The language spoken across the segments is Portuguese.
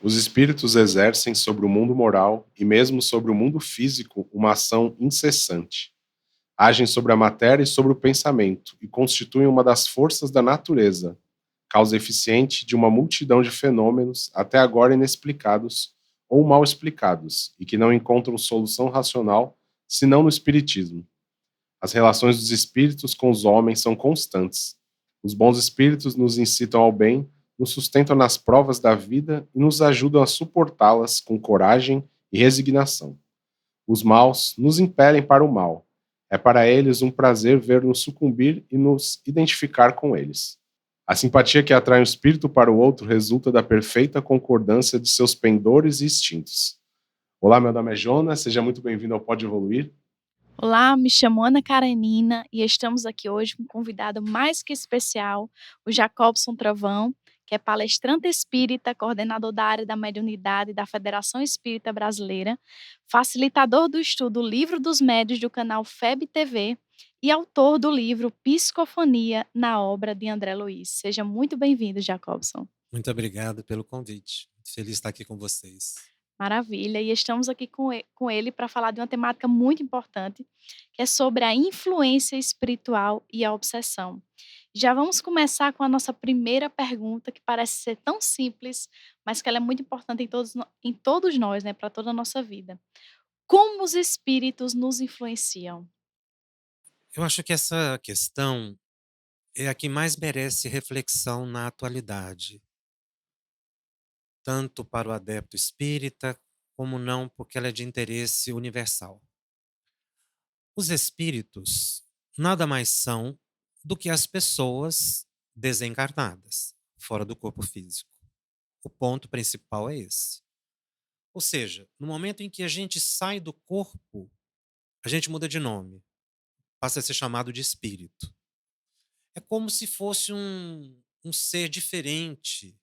Os espíritos exercem sobre o mundo moral e mesmo sobre o mundo físico uma ação incessante. Agem sobre a matéria e sobre o pensamento e constituem uma das forças da natureza, causa eficiente de uma multidão de fenômenos até agora inexplicados ou mal explicados e que não encontram solução racional senão no espiritismo. As relações dos espíritos com os homens são constantes. Os bons espíritos nos incitam ao bem, nos sustentam nas provas da vida e nos ajudam a suportá-las com coragem e resignação. Os maus nos impelem para o mal. É para eles um prazer ver-nos sucumbir e nos identificar com eles. A simpatia que atrai um espírito para o outro resulta da perfeita concordância de seus pendores e instintos. Olá, meu nome é Jonas, seja muito bem-vindo ao Pode Evoluir. Olá, me chamo Ana Karenina e estamos aqui hoje com um convidado mais que especial, o Jacobson Trovão, que é palestrante espírita, coordenador da área da mediunidade da Federação Espírita Brasileira, facilitador do estudo Livro dos Médiuns do canal FEB TV e autor do livro Psicofonia na obra de André Luiz. Seja muito bem-vindo, Jacobson. Muito obrigado pelo convite. Feliz de estar aqui com vocês. Maravilha, e estamos aqui com ele para falar de uma temática muito importante, que é sobre a influência espiritual e a obsessão. Já vamos começar com a nossa primeira pergunta, que parece ser tão simples, mas que ela é muito importante em todos nós, né, para toda a nossa vida. Como os espíritos nos influenciam? Eu acho que essa questão é a que mais merece reflexão na atualidade, tanto para o adepto espírita, como não, porque ela é de interesse universal. Os espíritos nada mais são do que as pessoas desencarnadas, fora do corpo físico. O ponto principal é esse. Ou seja, no momento em que a gente sai do corpo, a gente muda de nome, passa a ser chamado de espírito. É como se fosse um ser diferente,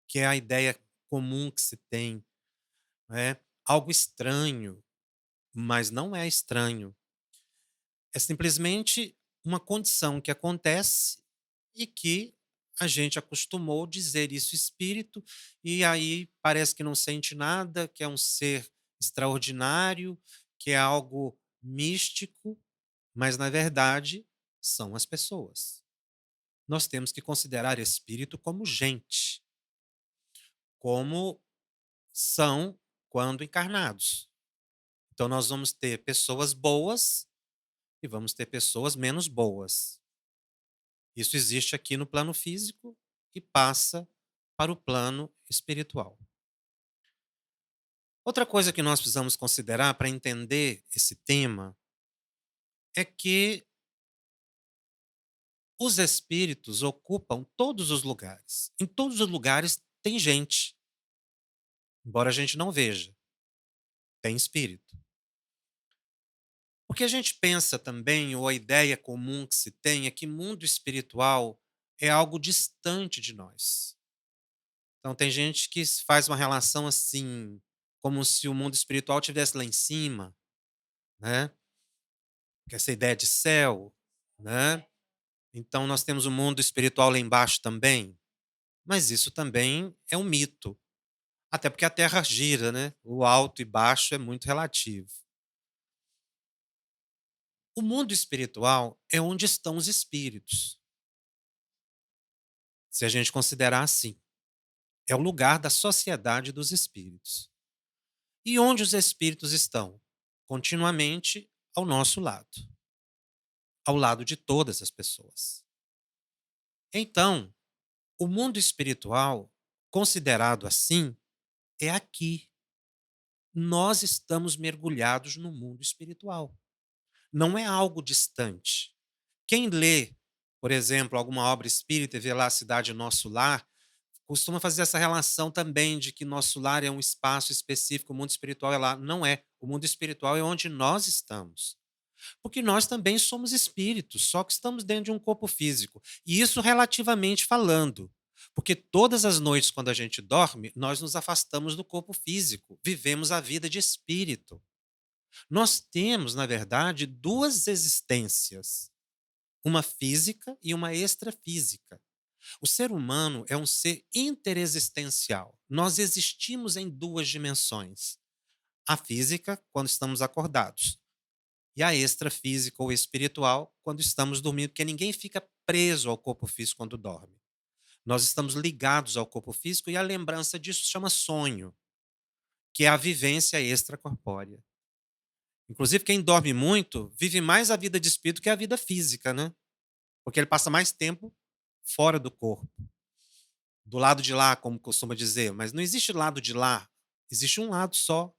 que é a ideia comum que se tem, né? Algo estranho, mas não é estranho. É simplesmente uma condição que acontece e que a gente acostumou dizer isso espírito, e aí parece que não sente nada, que é um ser extraordinário, que é algo místico, mas na verdade são as pessoas. Nós temos que considerar espírito como gente, como são quando encarnados. Então, nós vamos ter pessoas boas e vamos ter pessoas menos boas. Isso existe aqui no plano físico e passa para o plano espiritual. Outra coisa que nós precisamos considerar para entender esse tema é que os espíritos ocupam todos os lugares. Em todos os lugares tem gente, embora a gente não veja. Tem espírito. O que a gente pensa também, ou a ideia comum que se tem, é que mundo espiritual é algo distante de nós. Então, tem gente que faz uma relação assim, como se o mundo espiritual estivesse lá em cima, né? Que essa ideia de céu, né? Então, nós temos o mundo espiritual lá embaixo também, mas isso também é um mito. Até porque a Terra gira, né? O alto e baixo é muito relativo. O mundo espiritual é onde estão os espíritos, se a gente considerar assim. É o lugar da sociedade dos espíritos. E onde os espíritos estão? Continuamente ao nosso lado, ao lado de todas as pessoas. Então, o mundo espiritual, considerado assim, é aqui. Nós estamos mergulhados no mundo espiritual. Não é algo distante. Quem lê, por exemplo, alguma obra espírita e vê lá a cidade Nosso Lar, costuma fazer essa relação também de que nosso lar é um espaço específico, o mundo espiritual é lá. Não é. O mundo espiritual é onde nós estamos. Porque nós também somos espíritos, só que estamos dentro de um corpo físico. E isso relativamente falando. Porque todas as noites, quando a gente dorme, nós nos afastamos do corpo físico, vivemos a vida de espírito. Nós temos, na verdade, duas existências, uma física e uma extrafísica. O ser humano é um ser interexistencial. Nós existimos em duas dimensões: a física, quando estamos acordados, e a extrafísica ou espiritual, quando estamos dormindo, porque ninguém fica preso ao corpo físico quando dorme. Nós estamos ligados ao corpo físico e a lembrança disso se chama sonho, que é a vivência extracorpórea. Inclusive, quem dorme muito vive mais a vida de espírito que a vida física, né? Porque ele passa mais tempo fora do corpo, do lado de lá, como costuma dizer. Mas não existe lado de lá, existe um lado só,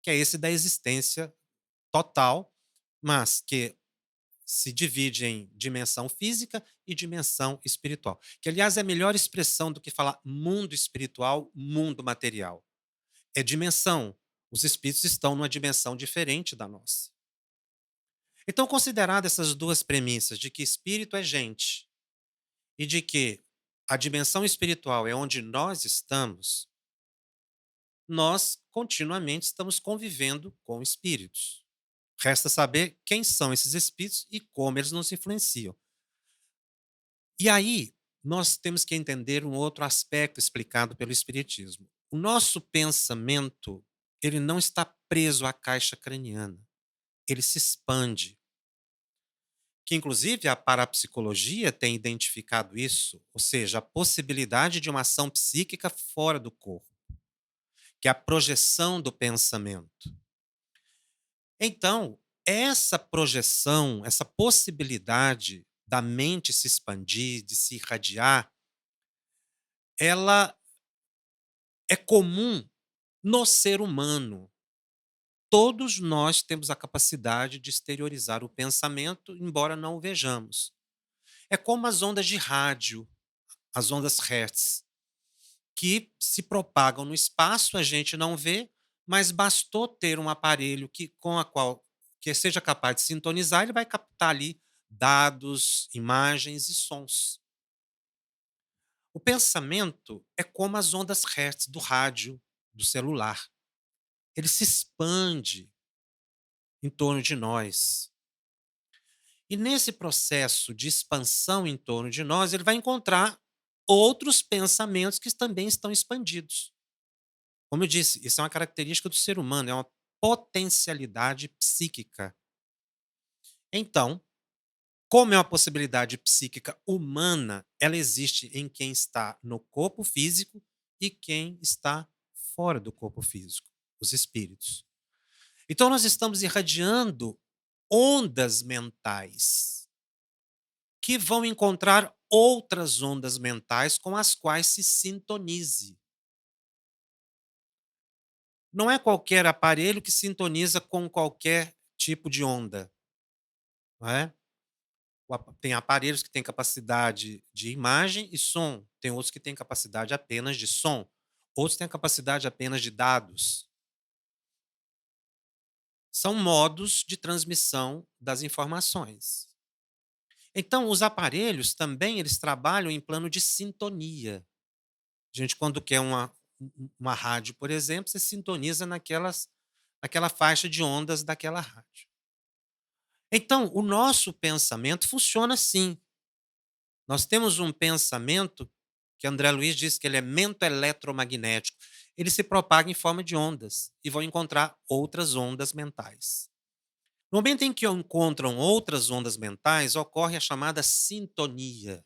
que é esse da existência total, mas que se divide em dimensão física e dimensão espiritual. Que, aliás, é a melhor expressão do que falar mundo espiritual, mundo material. É dimensão. Os espíritos estão numa dimensão diferente da nossa. Então, consideradas essas duas premissas, de que espírito é gente e de que a dimensão espiritual é onde nós estamos, nós continuamente estamos convivendo com espíritos. Resta saber quem são esses espíritos e como eles nos influenciam. E aí, nós temos que entender um outro aspecto explicado pelo Espiritismo. O nosso pensamento, ele não está preso à caixa craniana, ele se expande. Que, inclusive, a parapsicologia tem identificado isso, ou seja, a possibilidade de uma ação psíquica fora do corpo, que é a projeção do pensamento. Então, essa projeção, essa possibilidade da mente se expandir, de se irradiar, ela é comum no ser humano. Todos nós temos a capacidade de exteriorizar o pensamento, embora não o vejamos. É como as ondas de rádio, as ondas Hertz, que se propagam no espaço, a gente não vê, mas bastou ter um aparelho com a qual que seja capaz de sintonizar, ele vai captar ali dados, imagens e sons. O pensamento é como as ondas Hertz do rádio, do celular. Ele se expande em torno de nós. E nesse processo de expansão em torno de nós, ele vai encontrar outros pensamentos que também estão expandidos. Como eu disse, isso é uma característica do ser humano, é uma potencialidade psíquica. Então, como é uma possibilidade psíquica humana, ela existe em quem está no corpo físico e quem está fora do corpo físico, os espíritos. Então, nós estamos irradiando ondas mentais que vão encontrar outras ondas mentais com as quais se sintonize. Não é qualquer aparelho que sintoniza com qualquer tipo de onda, não é? Tem aparelhos que têm capacidade de imagem e som, tem outros que têm capacidade apenas de som, outros têm a capacidade apenas de dados. São modos de transmissão das informações. Então, os aparelhos também eles trabalham em plano de sintonia. A gente, quando quer uma rádio, por exemplo, você sintoniza naquela faixa de ondas daquela rádio. Então, o nosso pensamento funciona assim. Nós temos um pensamento que André Luiz diz que ele é mento eletromagnético. Ele se propaga em forma de ondas e vão encontrar outras ondas mentais. No momento em que encontram outras ondas mentais, ocorre a chamada sintonia.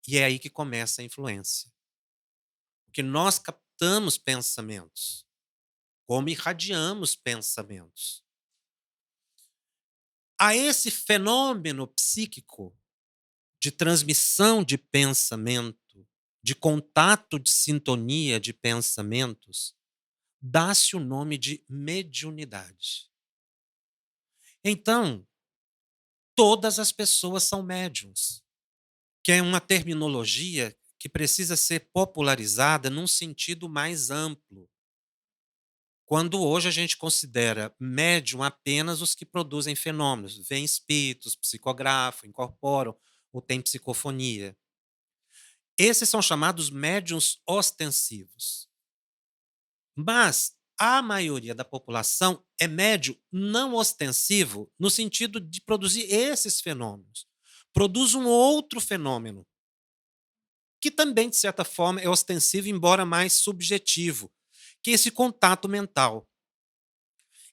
E é aí que começa a influência. Porque nós captamos pensamentos, como irradiamos pensamentos. A esse fenômeno psíquico de transmissão de pensamento, de contato de sintonia de pensamentos, dá-se o nome de mediunidade. Então, todas as pessoas são médiuns, que é uma terminologia que precisa ser popularizada num sentido mais amplo. Quando hoje a gente considera médium apenas os que produzem fenômenos, veem espíritos, psicografam, incorporam ou têm psicofonia. Esses são chamados médiuns ostensivos. Mas a maioria da população é médium não ostensivo no sentido de produzir esses fenômenos. Produz um outro fenômeno, que também, de certa forma, é ostensivo, embora mais subjetivo, que é esse contato mental.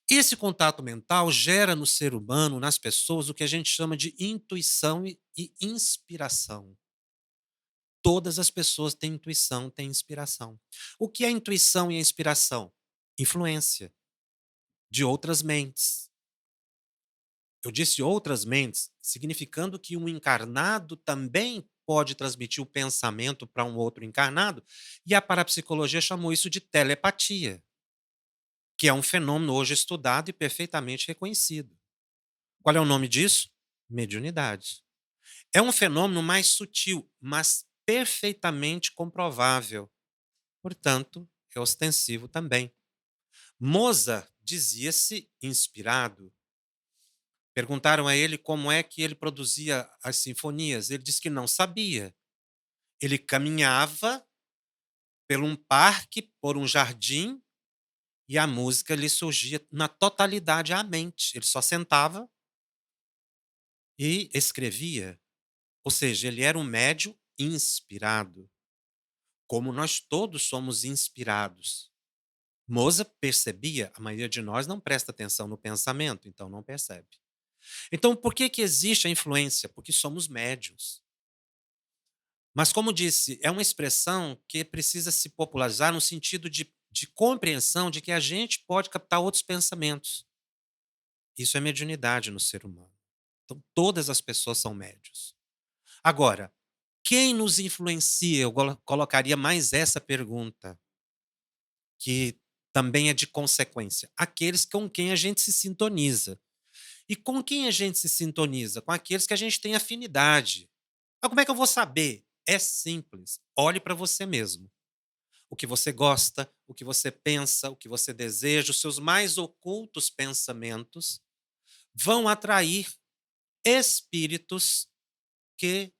Esse contato mental gera no ser humano, nas pessoas, o que a gente chama de intuição e inspiração. Todas as pessoas têm intuição, têm inspiração. O que é intuição e a inspiração? Influência de outras mentes. Eu disse outras mentes, significando que um encarnado também pode transmitir o pensamento para um outro encarnado, e a parapsicologia chamou isso de telepatia, que é um fenômeno hoje estudado e perfeitamente reconhecido. Qual é o nome disso? Mediunidade. É um fenômeno mais sutil, mas perfeitamente comprovável. Portanto, é ostensivo também. Mozart dizia-se inspirado. Perguntaram a ele como é que ele produzia as sinfonias. Ele disse que não sabia. Ele caminhava por um parque, por um jardim, e a música lhe surgia na totalidade à mente. Ele só sentava e escrevia. Ou seja, ele era um médium inspirado, como nós todos somos inspirados. Mozart percebia, a maioria de nós não presta atenção no pensamento, então não percebe. Então, por que existe a influência? Porque somos médiuns. Mas, como disse, é uma expressão que precisa se popularizar no sentido de compreensão de que a gente pode captar outros pensamentos. Isso é mediunidade no ser humano. Então, todas as pessoas são médiuns. Agora, quem nos influencia? Eu colocaria mais essa pergunta, que também é de consequência. Aqueles com quem a gente se sintoniza. E com quem a gente se sintoniza? Com aqueles que a gente tem afinidade. Mas como é que eu vou saber? É simples. Olhe para você mesmo. O que você gosta, o que você pensa, o que você deseja, os seus mais ocultos pensamentos vão atrair espíritos que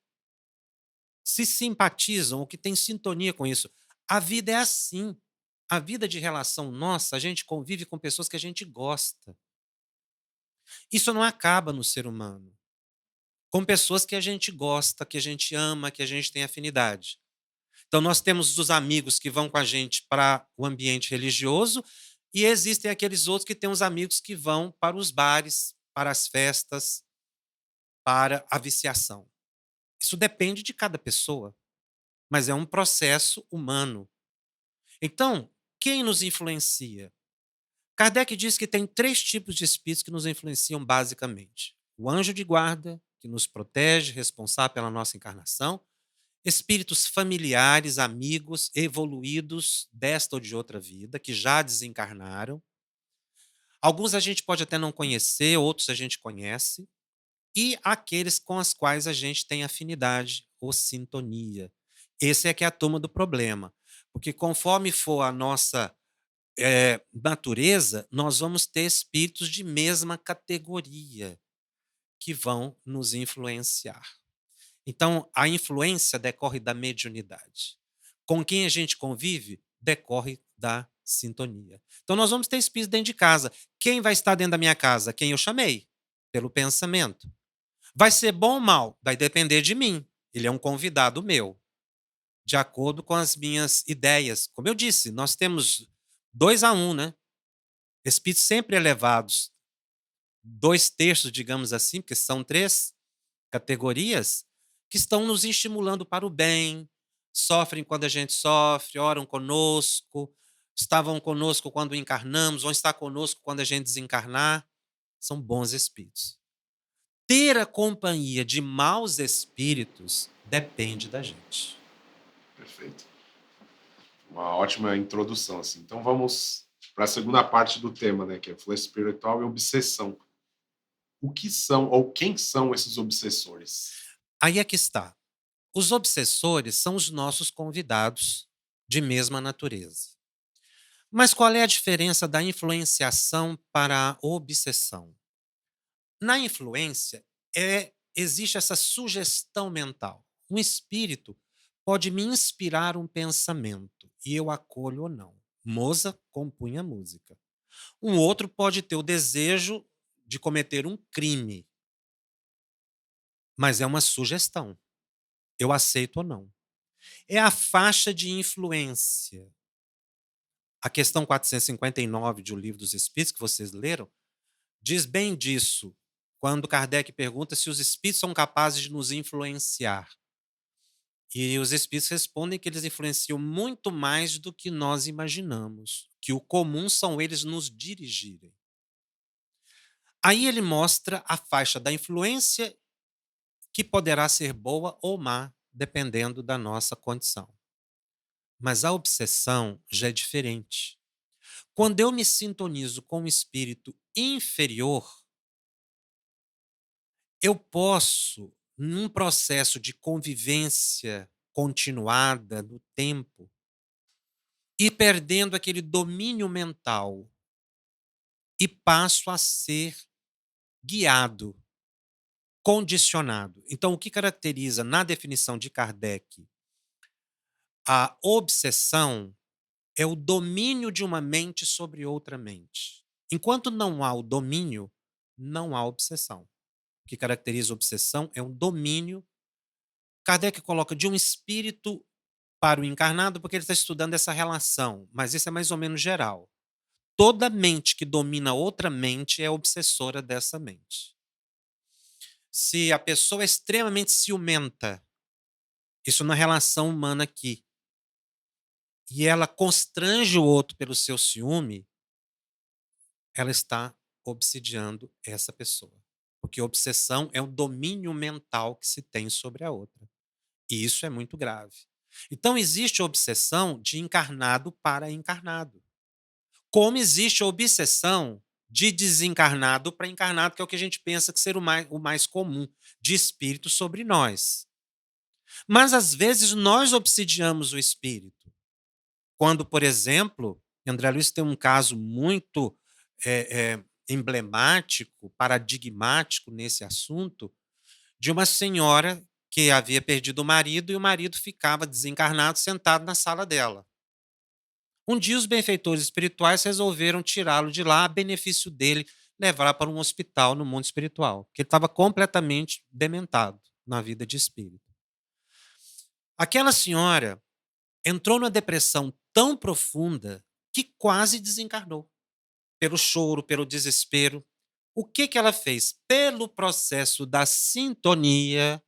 se simpatizam ou que têm sintonia com isso. A vida é assim. A vida de relação nossa, a gente convive com pessoas que a gente gosta. Isso não acaba no ser humano. Com pessoas que a gente gosta, que a gente ama, que a gente tem afinidade. Então, nós temos os amigos que vão com a gente para o ambiente religioso e existem aqueles outros que têm os amigos que vão para os bares, para as festas, para a viciação. Isso depende de cada pessoa, mas é um processo humano. Então, quem nos influencia? Kardec diz que tem 3 tipos de espíritos que nos influenciam basicamente. O anjo de guarda, que nos protege, responsável pela nossa encarnação. Espíritos familiares, amigos, evoluídos desta ou de outra vida, que já desencarnaram. Alguns a gente pode até não conhecer, outros a gente conhece. E aqueles com os quais a gente tem afinidade ou sintonia. Esse é que é a turma do problema. Porque conforme for a nossa natureza, nós vamos ter espíritos de mesma categoria que vão nos influenciar. Então, a influência decorre da mediunidade. Com quem a gente convive, decorre da sintonia. Então, nós vamos ter espíritos dentro de casa. Quem vai estar dentro da minha casa? Quem eu chamei? Pelo pensamento. Vai ser bom ou mal? Vai depender de mim. Ele é um convidado meu, de acordo com as minhas ideias. Como eu disse, nós temos 2-1, né? Espíritos sempre elevados. 2/3, digamos assim, porque são 3 categorias, que estão nos estimulando para o bem, sofrem quando a gente sofre, oram conosco, estavam conosco quando encarnamos, vão estar conosco quando a gente desencarnar. São bons espíritos. Ter a companhia de maus espíritos depende da gente. Perfeito. Uma ótima introdução, assim. Então vamos para a segunda parte do tema, né, que é influência espiritual e obsessão. O que são ou quem são esses obsessores? Aí é que está. Os obsessores são os nossos convidados de mesma natureza. Mas qual é a diferença da influenciação para a obsessão? Na influência, existe essa sugestão mental. Um espírito pode me inspirar um pensamento e eu acolho ou não. Mozart compunha música. Um outro pode ter o desejo de cometer um crime, mas é uma sugestão. Eu aceito ou não. É a faixa de influência. A questão 459 de O Livro dos Espíritos, que vocês leram, diz bem disso, quando Kardec pergunta se os espíritos são capazes de nos influenciar. E os espíritos respondem que eles influenciam muito mais do que nós imaginamos, que o comum são eles nos dirigirem. Aí ele mostra a faixa da influência que poderá ser boa ou má, dependendo da nossa condição. Mas a obsessão já é diferente. Quando eu me sintonizo com um espírito inferior, eu posso, num processo de convivência continuada no tempo, ir perdendo aquele domínio mental e passo a ser guiado, condicionado. Então, o que caracteriza, na definição de Kardec, a obsessão é o domínio de uma mente sobre outra mente. Enquanto não há o domínio, não há obsessão. O que caracteriza a obsessão é um domínio. Kardec coloca de um espírito para o encarnado, porque ele está estudando essa relação, mas isso é mais ou menos geral. Toda mente que domina outra mente é obsessora dessa mente. Se a pessoa é extremamente ciumenta, isso na relação humana aqui, e ela constrange o outro pelo seu ciúme, ela está obsidiando essa pessoa. Porque obsessão é o domínio mental que se tem sobre a outra. E isso é muito grave. Então, existe obsessão de encarnado para encarnado. Como existe a obsessão de desencarnado para encarnado, que é o que a gente pensa que ser o mais comum, de espírito sobre nós. Mas, às vezes, nós obsidiamos o espírito. Quando, por exemplo, André Luiz tem um caso muito emblemático, paradigmático nesse assunto, de uma senhora que havia perdido o marido e o marido ficava desencarnado sentado na sala dela. Um dia os benfeitores espirituais resolveram tirá-lo de lá a benefício dele, levar para um hospital no mundo espiritual, porque ele estava completamente dementado na vida de espírito. Aquela senhora entrou numa depressão tão profunda que quase desencarnou, pelo choro, pelo desespero. O que ela fez? Pelo processo da sintonia,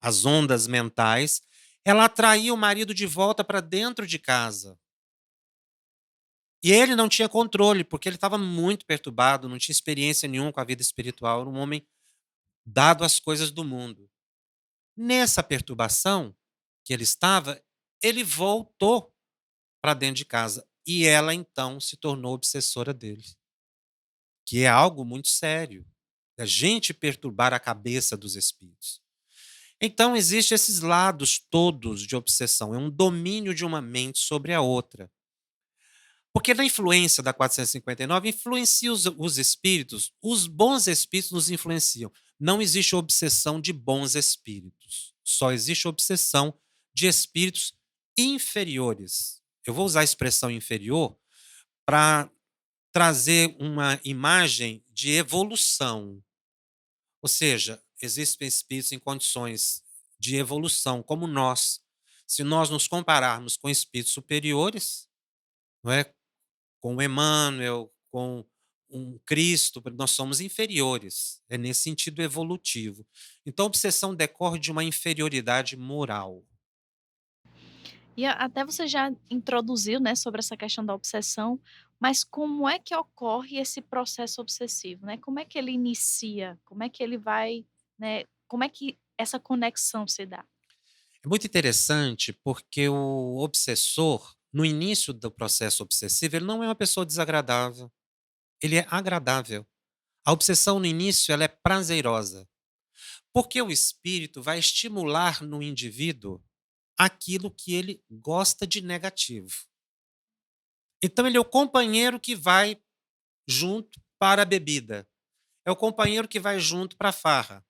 as ondas mentais, ela atraiu o marido de volta para dentro de casa. E ele não tinha controle, porque ele estava muito perturbado, não tinha experiência nenhuma com a vida espiritual, era um homem dado às coisas do mundo. Nessa perturbação que ele estava, ele voltou para dentro de casa. E ela, então, se tornou obsessora dele. Que é algo muito sério. A gente perturbar a cabeça dos espíritos. Então, existem esses lados todos de obsessão. É um domínio de uma mente sobre a outra. Porque na influência da 459, influencia os espíritos, os bons espíritos nos influenciam. Não existe obsessão de bons espíritos. Só existe obsessão de espíritos inferiores. Eu vou usar a expressão inferior para trazer uma imagem de evolução. Ou seja, existem espíritos em condições de evolução, como nós. Se nós nos compararmos com espíritos superiores, não é? Com o Emmanuel, com um Cristo, nós somos inferiores. É nesse sentido evolutivo. Então, a obsessão decorre de uma inferioridade moral. E até você já introduziu, né, sobre essa questão da obsessão, mas como é que ocorre esse processo obsessivo, né? Como é que ele inicia? Como é que ele vai, né? Como é que essa conexão se dá? É muito interessante porque o obsessor, no início do processo obsessivo, ele não é uma pessoa desagradável, ele é agradável. A obsessão no início ela é prazerosa, porque o espírito vai estimular no indivíduo aquilo que ele gosta de negativo. Então ele é o companheiro que vai junto para a bebida, é o companheiro que vai junto para a farra.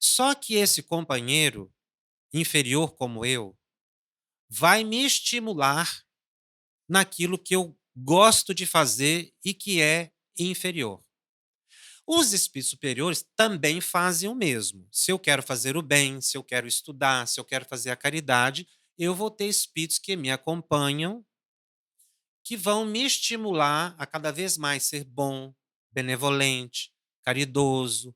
Só que esse companheiro, inferior como eu, vai me estimular naquilo que eu gosto de fazer e que é inferior. Os espíritos superiores também fazem o mesmo. Se eu quero fazer o bem, se eu quero estudar, se eu quero fazer a caridade, eu vou ter espíritos que me acompanham, que vão me estimular a cada vez mais ser bom, benevolente, caridoso,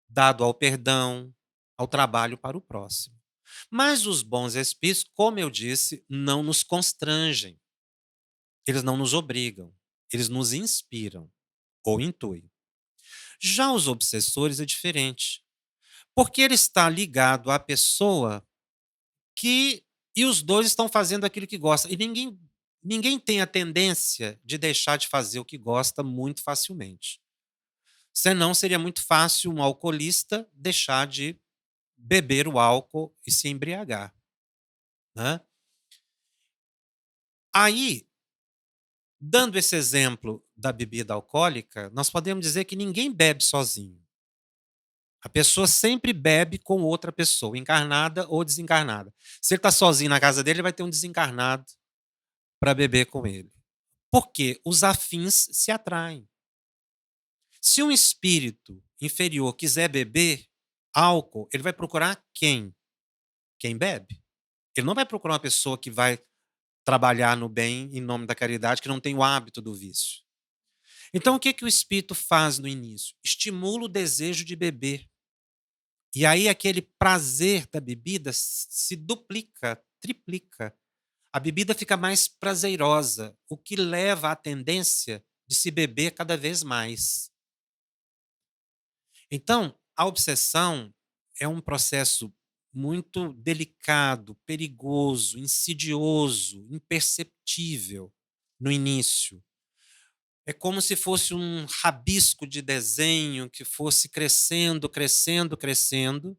dado ao perdão, ao trabalho para o próximo. Mas os bons espíritos, como eu disse, não nos constrangem, eles não nos obrigam, eles nos inspiram ou intuem. Já os obsessores é diferente, porque ele está ligado à pessoa que e os dois estão fazendo aquilo que gosta. E ninguém tem a tendência de deixar de fazer o que gosta muito facilmente. Senão seria muito fácil um alcoolista deixar de beber o álcool e se embriagar, né. Aí, dando esse exemplo da bebida alcoólica, nós podemos dizer que ninguém bebe sozinho. A pessoa sempre bebe com outra pessoa, encarnada ou desencarnada. Se ele está sozinho na casa dele, ele vai ter um desencarnado para beber com ele. Porque os afins se atraem. Se um espírito inferior quiser beber álcool, ele vai procurar quem? Quem bebe. Ele não vai procurar uma pessoa que vai trabalhar no bem em nome da caridade, que não tem o hábito do vício. Então, o que, que o espírito faz no início? Estimula o desejo de beber. E aí, aquele prazer da bebida se duplica, triplica. A bebida fica mais prazerosa, o que leva à tendência de se beber cada vez mais. Então, a obsessão é um processo muito delicado, perigoso, insidioso, imperceptível no início. É como se fosse um rabisco de desenho que fosse crescendo, crescendo, crescendo,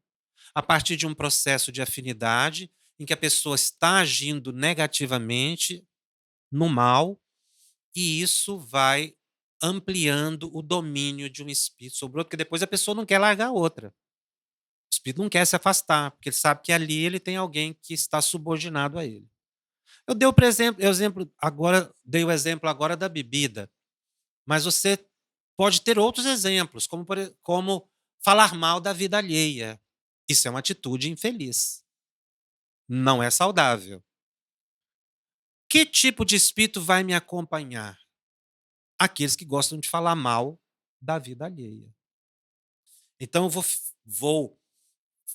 a partir de um processo de afinidade em que a pessoa está agindo negativamente no mal, e isso vai ampliando o domínio de um espírito sobre o outro, porque depois a pessoa não quer largar a outra. O espírito não quer se afastar, porque ele sabe que ali ele tem alguém que está subordinado a ele. Eu dei exemplo agora, dei o exemplo agora da bebida, mas você pode ter outros exemplos, como falar mal da vida alheia. Isso é uma atitude infeliz. Não é saudável. Que tipo de espírito vai me acompanhar? Aqueles que gostam de falar mal da vida alheia. Então eu vou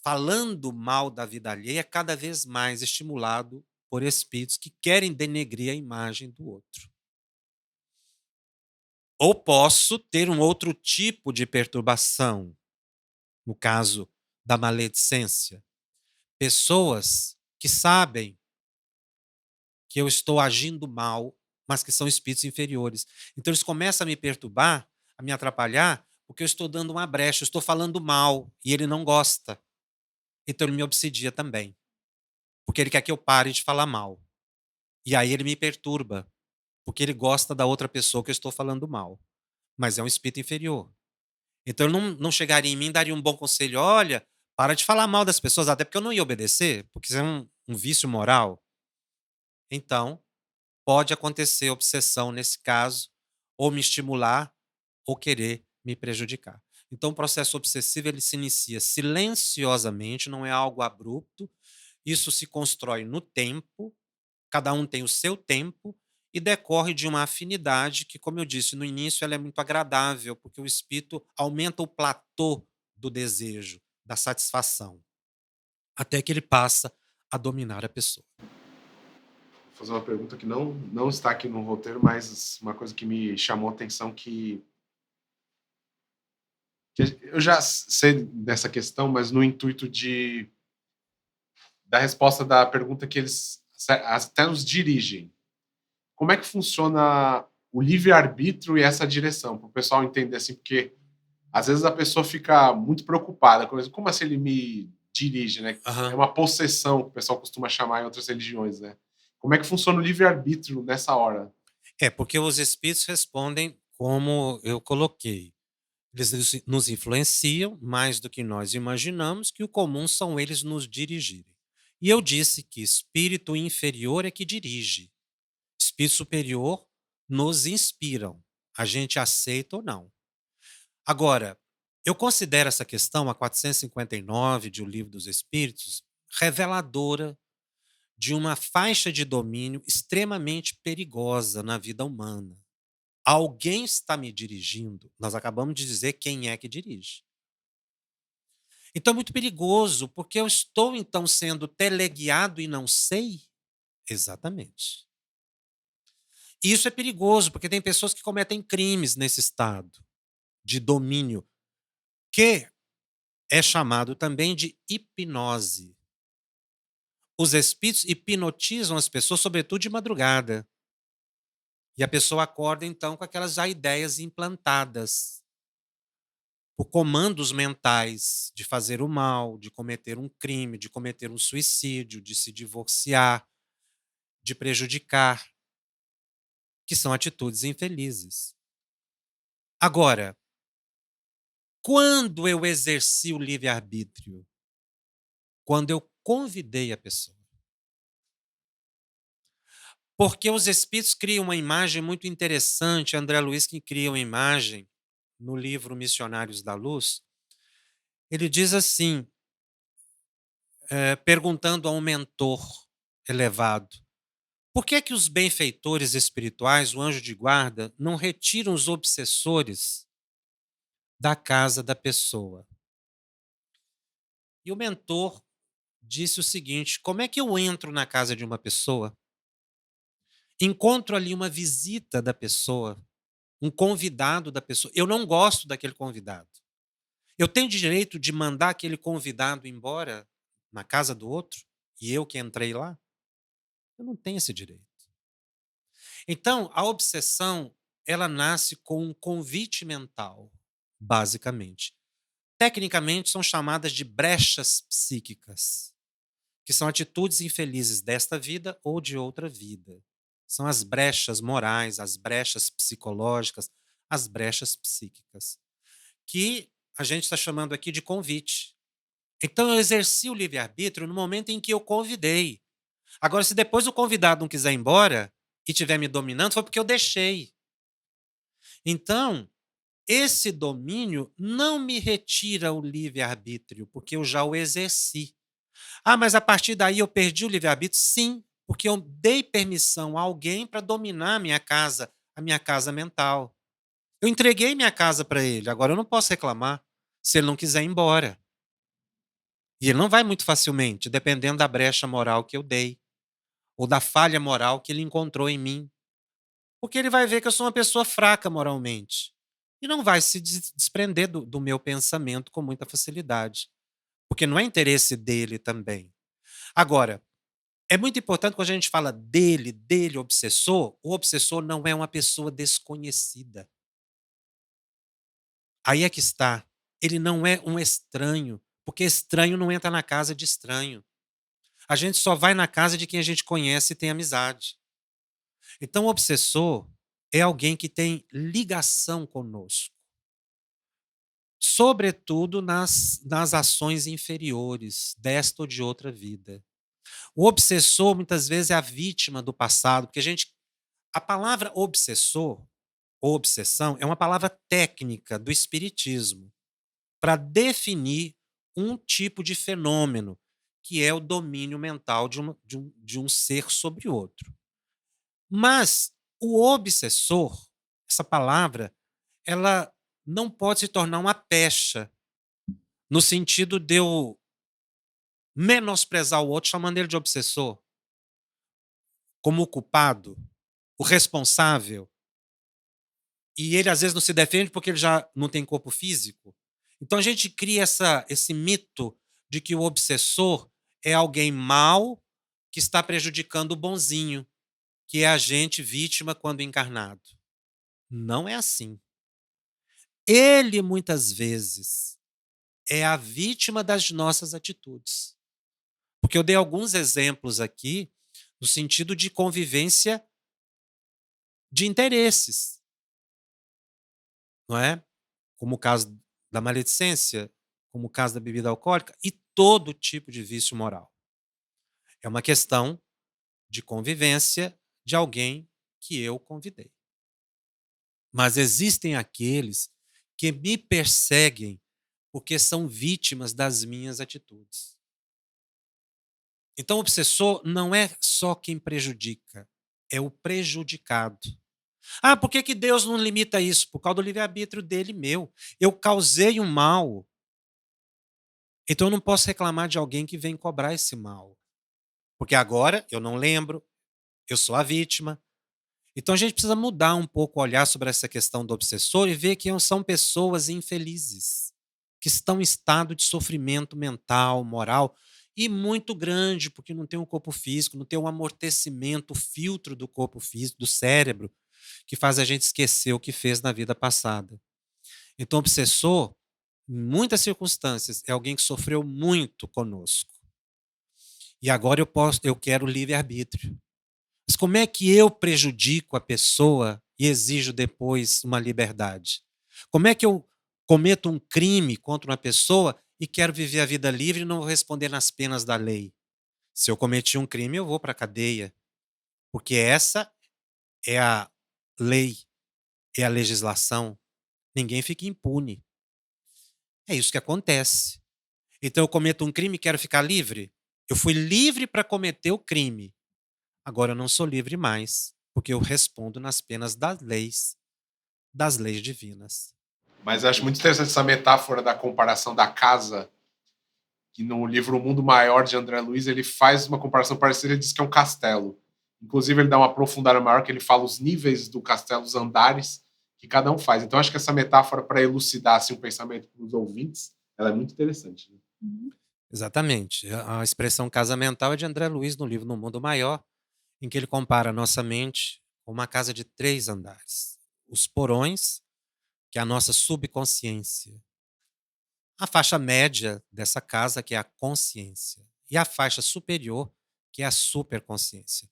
falando mal da vida alheia cada vez mais estimulado por espíritos que querem denegrir a imagem do outro. Ou posso ter um outro tipo de perturbação, no caso da maledicência. Pessoas que sabem que eu estou agindo mal, mas que são espíritos inferiores. Então eles começam a me perturbar, a me atrapalhar, porque eu estou dando uma brecha, eu estou falando mal e ele não gosta. Então ele me obsedia também, porque ele quer que eu pare de falar mal. E aí ele me perturba, porque ele gosta da outra pessoa que eu estou falando mal. Mas é um espírito inferior. Então ele não chegaria em mim e daria um bom conselho: olha, para de falar mal das pessoas, até porque eu não ia obedecer, porque isso é um vício moral. Então, pode acontecer obsessão nesse caso, ou me estimular, ou querer me prejudicar. Então, o processo obsessivo ele se inicia silenciosamente, não é algo abrupto. Isso se constrói no tempo, cada um tem o seu tempo e decorre de uma afinidade que, como eu disse no início, ela é muito agradável, porque o espírito aumenta o platô do desejo, da satisfação, até que ele passa a dominar a pessoa. Vou fazer uma pergunta que não está aqui no roteiro, mas uma coisa que me chamou a atenção que eu já sei dessa questão, mas no intuito da resposta da pergunta que eles até nos dirigem. Como é que funciona o livre-arbítrio e essa direção? Para o pessoal entender assim, porque às vezes a pessoa fica muito preocupada com isso. Como assim ele me dirige, né? É uma possessão que o pessoal costuma chamar em outras religiões, né? Como é que funciona o livre-arbítrio nessa hora? É, porque os espíritos respondem como eu coloquei. Eles nos influenciam mais do que nós imaginamos, que o comum são eles nos dirigirem. E eu disse que espírito inferior é que dirige. Espírito superior nos inspiram. A gente aceita ou não. Agora, eu considero essa questão, a 459 de O Livro dos Espíritos, reveladora de uma faixa de domínio extremamente perigosa na vida humana. Alguém está me dirigindo, nós acabamos de dizer quem é que dirige. Então é muito perigoso, porque eu estou então sendo teleguiado e não sei exatamente. E isso é perigoso, porque tem pessoas que cometem crimes nesse estado de domínio, que é chamado também de hipnose. Os espíritos hipnotizam as pessoas, sobretudo de madrugada. E a pessoa acorda então com aquelas já ideias implantadas, por comandos mentais de fazer o mal, de cometer um crime, de cometer um suicídio, de se divorciar, de prejudicar, que são atitudes infelizes. Agora, quando eu exerci o livre-arbítrio? Quando eu convidei a pessoa. Porque os espíritos criam uma imagem muito interessante, André Luiz que cria uma imagem no livro Missionários da Luz, ele diz assim, perguntando a um mentor elevado, por que é que os benfeitores espirituais, o anjo de guarda, não retiram os obsessores da casa da pessoa? E o mentor disse o seguinte, como é que eu entro na casa de uma pessoa? Encontro ali uma visita da pessoa, um convidado da pessoa. Eu não gosto daquele convidado. Eu tenho direito de mandar aquele convidado embora na casa do outro? E eu que entrei lá? Eu não tenho esse direito. Então, a obsessão, ela nasce com um convite mental, basicamente. Tecnicamente, são chamadas de brechas psíquicas, que são atitudes infelizes desta vida ou de outra vida. São as brechas morais, as brechas psicológicas, as brechas psíquicas, que a gente está chamando aqui de convite. Então, eu exerci o livre-arbítrio no momento em que eu convidei. Agora, se depois o convidado não quiser ir embora e estiver me dominando, foi porque eu deixei. Então, esse domínio não me retira o livre-arbítrio, porque eu já o exerci. Ah, mas a partir daí eu perdi o livre-arbítrio? Sim, porque eu dei permissão a alguém para dominar a minha casa mental. Eu entreguei minha casa para ele, agora eu não posso reclamar se ele não quiser ir embora. E ele não vai muito facilmente, dependendo da brecha moral que eu dei, ou da falha moral que ele encontrou em mim. Porque ele vai ver que eu sou uma pessoa fraca moralmente. E não vai se desprender do meu pensamento com muita facilidade. Porque não é interesse dele também. Agora, é muito importante quando a gente fala dele, obsessor, o obsessor não é uma pessoa desconhecida. Aí é que está. Ele não é um estranho, porque estranho não entra na casa de estranho. A gente só vai na casa de quem a gente conhece e tem amizade. Então, o obsessor é alguém que tem ligação conosco, sobretudo nas ações inferiores, desta ou de outra vida. O obsessor, muitas vezes, é a vítima do passado, porque a palavra obsessor ou obsessão é uma palavra técnica do espiritismo para definir um tipo de fenômeno, que é o domínio mental de um ser sobre o outro. Mas o obsessor, essa palavra, ela não pode se tornar uma pecha, no sentido de eu menosprezar o outro chamando ele de obsessor, como o culpado, o responsável, e ele às vezes não se defende porque ele já não tem corpo físico. Então a gente cria esse mito de que o obsessor é alguém mau que está prejudicando o bonzinho, que é a gente vítima quando encarnado. Não é assim. Ele muitas vezes é a vítima das nossas atitudes. Porque eu dei alguns exemplos aqui no sentido de convivência de interesses, não é? Como o caso da maledicência, como o caso da bebida alcoólica e todo tipo de vício moral. É uma questão de convivência de alguém que eu convidei. Mas existem aqueles que me perseguem porque são vítimas das minhas atitudes. Então, o obsessor não é só quem prejudica, é o prejudicado. Ah, por que que Deus não limita isso? Por causa do livre-arbítrio dele e meu. Eu causei um mal, então eu não posso reclamar de alguém que vem cobrar esse mal. Porque agora eu não lembro, eu sou a vítima. Então a gente precisa mudar um pouco o olhar sobre essa questão do obsessor e ver que são pessoas infelizes, que estão em estado de sofrimento mental, moral e muito grande, porque não tem um corpo físico, não tem um amortecimento, o filtro do corpo físico, do cérebro, que faz a gente esquecer o que fez na vida passada. Então, o obsessor, em muitas circunstâncias, é alguém que sofreu muito conosco. E agora eu quero livre-arbítrio. Mas como é que eu prejudico a pessoa e exijo depois uma liberdade? Como é que eu cometo um crime contra uma pessoa e quero viver a vida livre e não vou responder nas penas da lei? Se eu cometi um crime, eu vou para a cadeia, porque essa é a lei, é a legislação. Ninguém fica impune. É isso que acontece. Então eu cometo um crime e quero ficar livre? Eu fui livre para cometer o crime. Agora eu não sou livre mais, porque eu respondo nas penas das leis divinas. Mas eu acho muito interessante essa metáfora da comparação da casa, que no livro O Mundo Maior de André Luiz ele faz uma comparação parecida, ele diz que é um castelo. Inclusive ele dá uma aprofundada maior, que ele fala os níveis do castelo, os andares que cada um faz. Então acho que essa metáfora, para elucidar assim, um pensamento para os ouvintes, ela é muito interessante. Né? Exatamente. A expressão casa mental é de André Luiz no livro No Mundo Maior, em que ele compara a nossa mente com uma casa de 3 andares. Os porões, que é a nossa subconsciência. A faixa média dessa casa, que é a consciência. E a faixa superior, que é a superconsciência.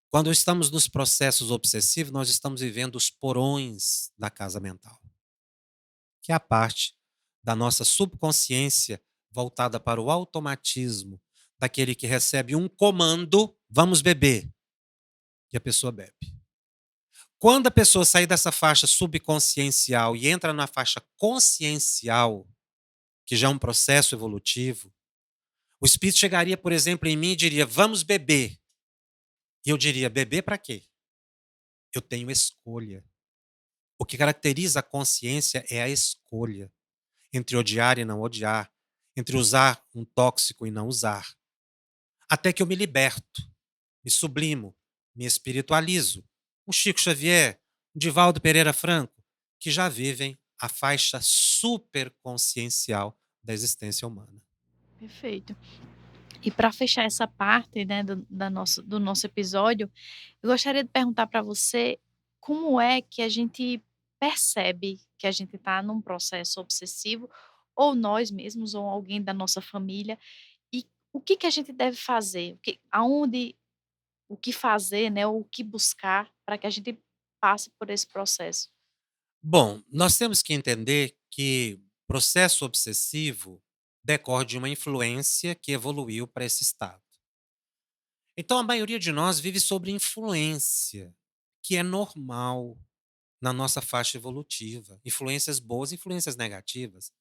Quando estamos nos processos obsessivos, nós estamos vivendo os porões da casa mental, que é a parte da nossa subconsciência voltada para o automatismo, daquele que recebe um comando, vamos beber, e a pessoa bebe. Quando a pessoa sair dessa faixa subconsciencial e entra na faixa consciencial, que já é um processo evolutivo, o espírito chegaria, por exemplo, em mim e diria: vamos beber. E eu diria: beber para quê? Eu tenho escolha. O que caracteriza a consciência é a escolha entre odiar e não odiar, entre usar um tóxico e não usar. Até que eu me liberto, me sublimo, me espiritualizo. Um Chico Xavier, um Divaldo Pereira Franco, que já vivem a faixa superconsciencial da existência humana. Perfeito. E para fechar essa parte, né, do nosso episódio, eu gostaria de perguntar para você como é que a gente percebe que a gente está num processo obsessivo, ou nós mesmos, ou alguém da nossa família, e o que que a gente deve fazer? O que fazer, né, ou o que buscar para que a gente passe por esse processo? Bom, nós temos que entender que processo obsessivo decorre de uma influência que evoluiu para esse estado. Então, a maioria de nós vive sob influência, que é normal na nossa faixa evolutiva. Influências boas, influências negativas.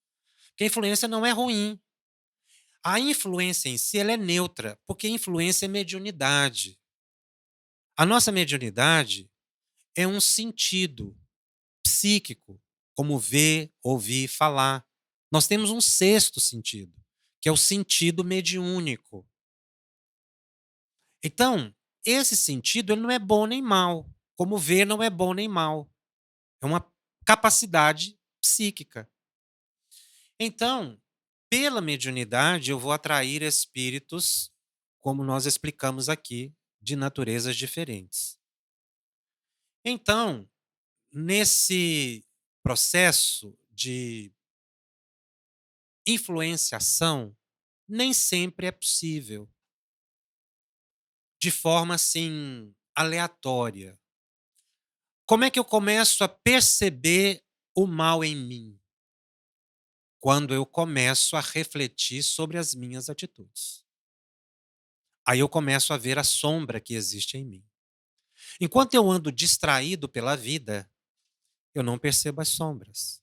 Porque a influência não é ruim. A influência em si ela é neutra, porque influência é mediunidade. A nossa mediunidade é um sentido psíquico, como ver, ouvir, falar. Nós temos um sexto sentido, que é o sentido mediúnico. Então, esse sentido ele não é bom nem mal. Como ver não é bom nem mal. É uma capacidade psíquica. Então, pela mediunidade, eu vou atrair espíritos, como nós explicamos aqui, de naturezas diferentes. Então, nesse processo de influenciação, nem sempre é possível, de forma assim aleatória. Como é que eu começo a perceber o mal em mim? Quando eu começo a refletir sobre as minhas atitudes. Aí eu começo a ver a sombra que existe em mim. Enquanto eu ando distraído pela vida, eu não percebo as sombras.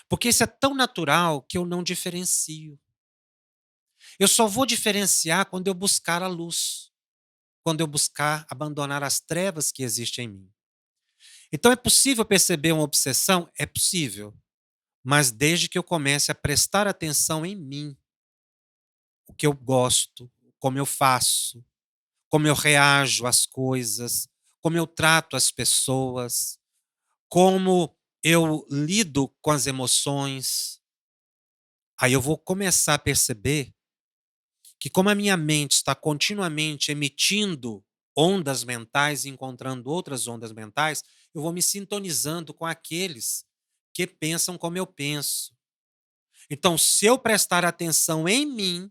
Porque isso é tão natural que eu não diferencio. Eu só vou diferenciar quando eu buscar a luz, quando eu buscar abandonar as trevas que existem em mim. Então é possível perceber uma obsessão? É possível, mas desde que eu comece a prestar atenção em mim, o que eu gosto, como eu faço, como eu reajo às coisas, como eu trato as pessoas, como eu lido com as emoções. Aí eu vou começar a perceber que, como a minha mente está continuamente emitindo ondas mentais e encontrando outras ondas mentais, eu vou me sintonizando com aqueles que pensam como eu penso. Então, se eu prestar atenção em mim,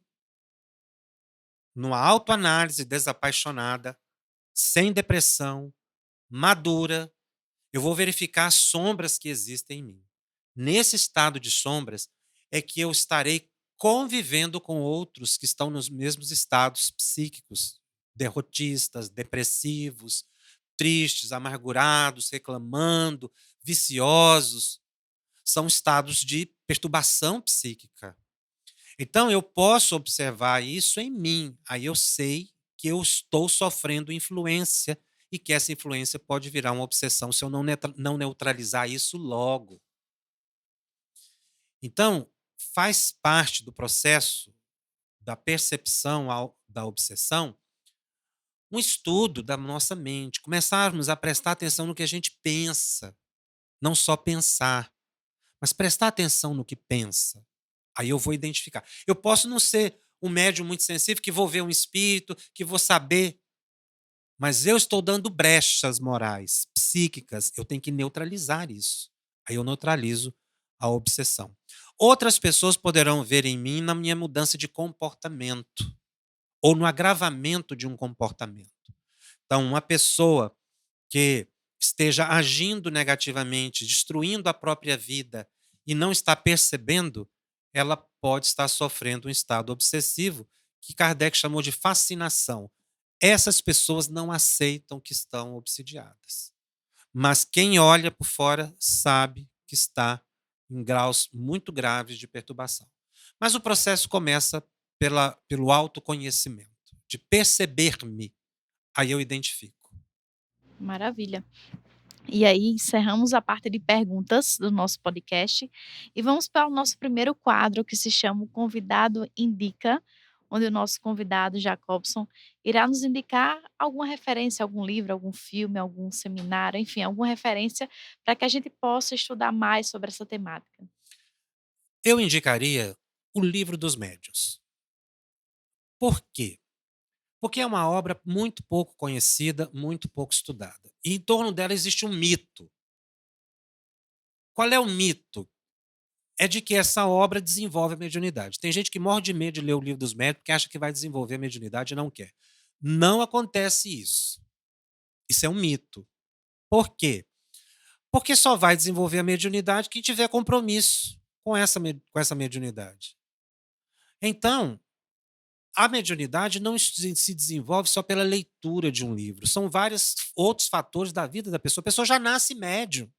numa autoanálise desapaixonada, sem depressão, madura, eu vou verificar as sombras que existem em mim. Nesse estado de sombras é que eu estarei convivendo com outros que estão nos mesmos estados psíquicos, derrotistas, depressivos, tristes, amargurados, reclamando, viciosos. São estados de perturbação psíquica. Então eu posso observar isso em mim. Aí eu sei que eu estou sofrendo influência e que essa influência pode virar uma obsessão se eu não neutralizar isso logo. Então, faz parte do processo da percepção da obsessão um estudo da nossa mente, começarmos a prestar atenção no que a gente pensa, não só pensar, mas prestar atenção no que pensa. Aí eu vou identificar. Eu posso não ser um médium muito sensível que vou ver um espírito, que vou saber, mas eu estou dando brechas morais, psíquicas, eu tenho que neutralizar isso. Aí eu neutralizo a obsessão. Outras pessoas poderão ver em mim na minha mudança de comportamento ou no agravamento de um comportamento. Então, uma pessoa que esteja agindo negativamente, destruindo a própria vida e não está percebendo, ela pode estar sofrendo um estado obsessivo que Kardec chamou de fascinação. Essas pessoas não aceitam que estão obsidiadas. Mas quem olha por fora sabe que está em graus muito graves de perturbação. Mas o processo começa pelo autoconhecimento, de perceber-me. Aí eu identifico. Maravilha. E aí encerramos a parte de perguntas do nosso podcast e vamos para o nosso primeiro quadro que se chama O Convidado Indica, onde o nosso convidado Jacobson irá nos indicar alguma referência, algum livro, algum filme, algum seminário, enfim, alguma referência para que a gente possa estudar mais sobre essa temática. Eu indicaria o Livro dos Médiuns. Por quê? Porque é uma obra muito pouco conhecida, muito pouco estudada. E em torno dela existe um mito. Qual é o mito? É de que essa obra desenvolve a mediunidade. Tem gente que morre de medo de ler o Livro dos Médiuns porque acha que vai desenvolver a mediunidade e não quer. Não acontece isso. Isso é um mito. Por quê? Porque só vai desenvolver a mediunidade quem tiver compromisso com essa mediunidade. Então, a mediunidade não se desenvolve só pela leitura de um livro. São vários outros fatores da vida da pessoa. A pessoa já nasce médium.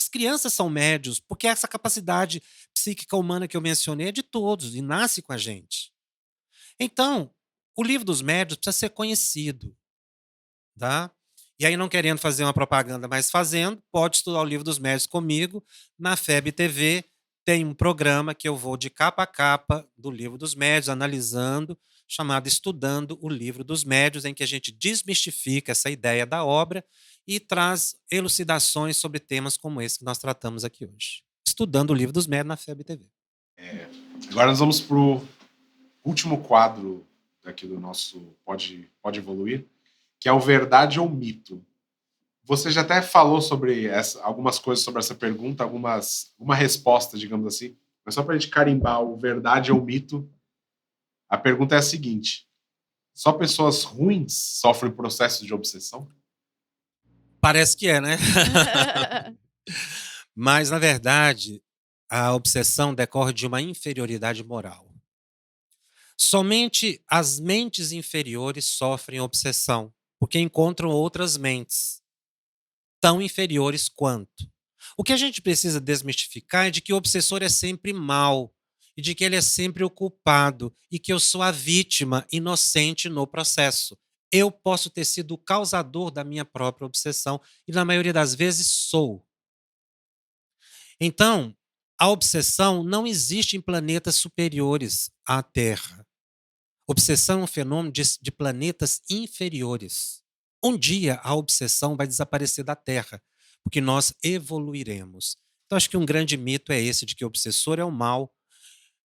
As crianças são médios, porque essa capacidade psíquica humana que eu mencionei é de todos e nasce com a gente. Então, o livro dos médios precisa ser conhecido, tá? E aí, não querendo fazer uma propaganda, mas fazendo, pode estudar o livro dos médios comigo. Na FEB TV tem um programa que eu vou de capa a capa do livro dos médios, analisando, chamado Estudando o Livro dos Médios, em que a gente desmistifica essa ideia da obra e traz elucidações sobre temas como esse que nós tratamos aqui hoje. Estudando o Livro dos Médios na FEB TV. Agora nós vamos para o último quadro aqui do nosso Pode Evoluir, que é o Verdade ou Mito. Você já até falou sobre algumas coisas sobre essa pergunta, alguma resposta, digamos assim, mas só para a gente carimbar o verdade ou mito, a pergunta é a seguinte: só pessoas ruins sofrem processos de obsessão? Parece que é, né? Mas, na verdade, a obsessão decorre de uma inferioridade moral. Somente as mentes inferiores sofrem obsessão, porque encontram outras mentes tão inferiores quanto. O que a gente precisa desmistificar é de que o obsessor é sempre mal e de que ele é sempre o culpado e que eu sou a vítima inocente no processo. Eu posso ter sido o causador da minha própria obsessão e, na maioria das vezes, sou. Então, a obsessão não existe em planetas superiores à Terra. Obsessão é um fenômeno de planetas inferiores. Um dia a obsessão vai desaparecer da Terra, porque nós evoluiremos. Então, acho que um grande mito é esse de que o obsessor é o mal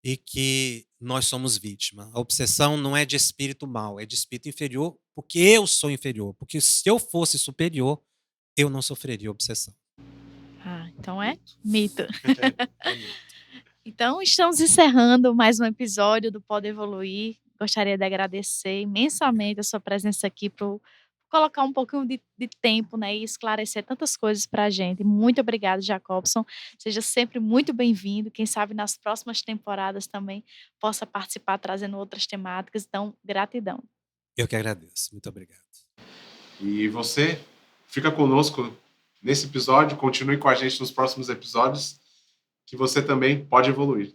e que nós somos vítima. A obsessão não é de espírito mal, é de espírito inferior, porque eu sou inferior. Porque se eu fosse superior, eu não sofreria obsessão. Ah, então é mito. É mito. Então, estamos encerrando mais um episódio do Pode Evoluir. Gostaria de agradecer imensamente a sua presença aqui por colocar um pouquinho de tempo, né, e esclarecer tantas coisas para a gente. Muito obrigada, Jacobson. Seja sempre muito bem-vindo. Quem sabe nas próximas temporadas também possa participar trazendo outras temáticas. Então, gratidão. Eu que agradeço. Muito obrigado. E você fica conosco nesse episódio, continue com a gente nos próximos episódios, que você também pode evoluir.